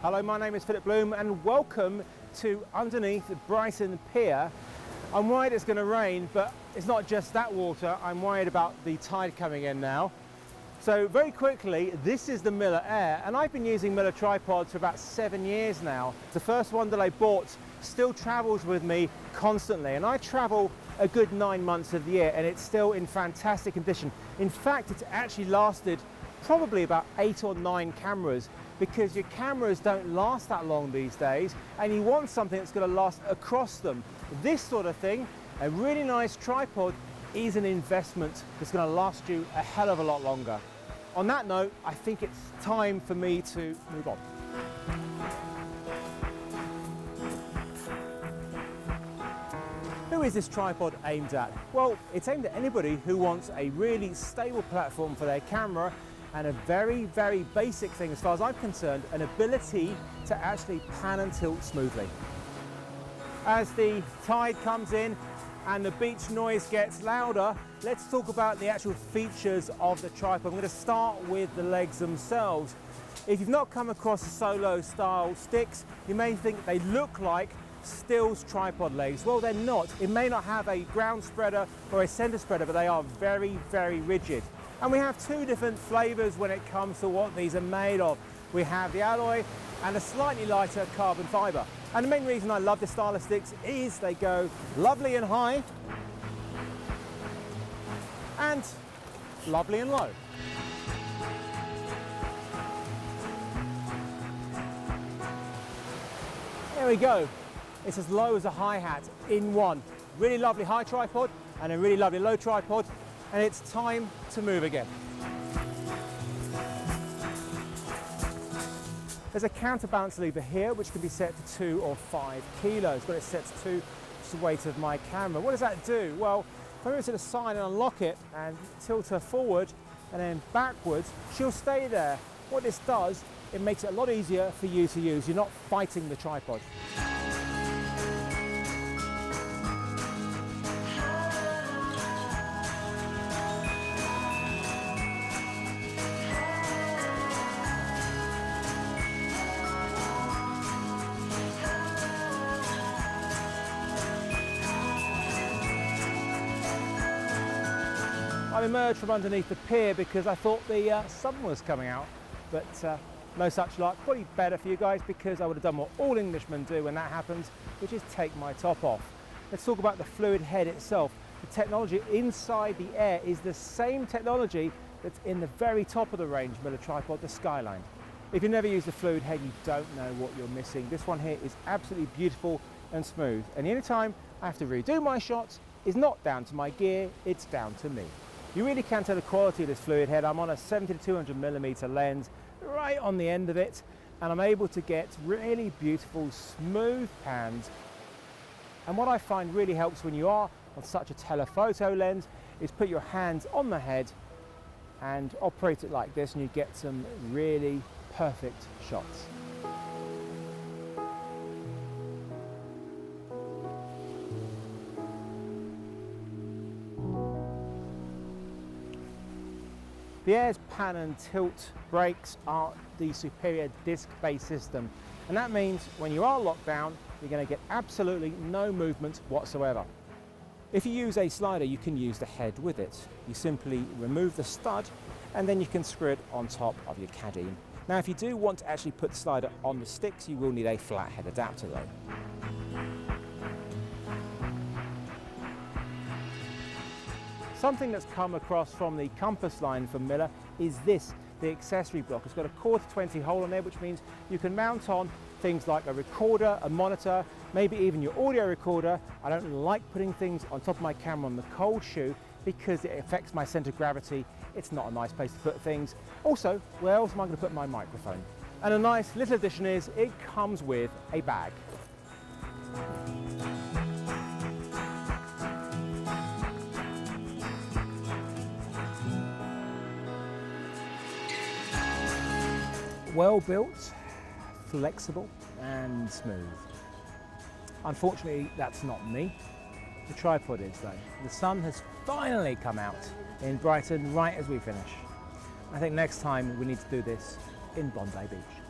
Hello, my name is Philip Bloom and welcome to underneath Brighton Pier. I'm worried it's going to rain, but it's not just that water. I'm worried about the tide coming in now. So very quickly, this is the Miller Air, and I've been using Miller tripods for about 7 years now. The first one that I bought still travels with me constantly, and I travel a good 9 months of the year and it's still in fantastic condition. In fact, it's actually lasted probably about 8 or 9 cameras, because your cameras don't last that long these days and you want something that's going to last across them. This sort of thing, a really nice tripod, is an investment that's going to last you a hell of a lot longer. On that note, I think it's time for me to move on. Who is this tripod aimed at? Well, it's aimed at anybody who wants a really stable platform for their camera and a very, very basic thing as far as I'm concerned, an ability to actually pan and tilt smoothly. As the tide comes in and the beach noise gets louder, let's talk about the actual features of the tripod. I'm going to start with the legs themselves. If you've not come across solo style sticks, you may think they look like Still's tripod legs. Well, they're not. It may not have a ground spreader or a center spreader, but they are very, very rigid. And we have two different flavors when it comes to what these are made of. We have the alloy and a slightly lighter carbon fiber. And the main reason I love this style of sticks is they go lovely and high and lovely and low. There we go. It's as low as a hi-hat in one. Really lovely high tripod and a really lovely low tripod, and it's time to move again. There's a counterbalance lever here which can be set to 2 or 5 kilos, but it's set to 2, which is the weight of my camera. What does that do? Well, if I move to the side and unlock it and tilt her forward and then backwards, she'll stay there. What this does, it makes it a lot easier for you to use. You're not fighting the tripod. I emerged from underneath the pier because I thought the sun was coming out, but no such luck. Probably better for you guys, because I would have done what all Englishmen do when that happens, which is take my top off. Let's talk about the fluid head itself. The technology inside the Air is the same technology that's in the very top of the range Miller tripod, the Skyline. If you've never used the fluid head, you don't know what you're missing. This one here is absolutely beautiful and smooth, and the only time I have to redo my shots is not down to my gear, it's down to me. You really can tell the quality of this fluid head. I'm on a 70 to 200mm lens right on the end of it, and I'm able to get really beautiful smooth pans. And what I find really helps when you are on such a telephoto lens is put your hands on the head and operate it like this, and you get some really perfect shots. The Air's pan and tilt brakes are the superior disc-based system, and that means when you are locked down, you're going to get absolutely no movement whatsoever. If you use a slider, you can use the head with it. You simply remove the stud and then you can screw it on top of your caddy. Now, if you do want to actually put the slider on the sticks, you will need a flat head adapter though. Something that's come across from the compass line from Miller is this, the Accessory Block. It's got a 1/4-20 hole on there, which means you can mount on things like a recorder, a monitor, maybe even your audio recorder. I don't like putting things on top of my camera on the cold shoe because it affects my center of gravity. It's not a nice place to put things. Also, where else am I going to put my microphone? And a nice little addition is it comes with a bag. Well built, flexible and smooth. Unfortunately, that's not me. The tripod is though. The sun has finally come out in Brighton right as we finish. I think next time we need to do this in Bondi Beach.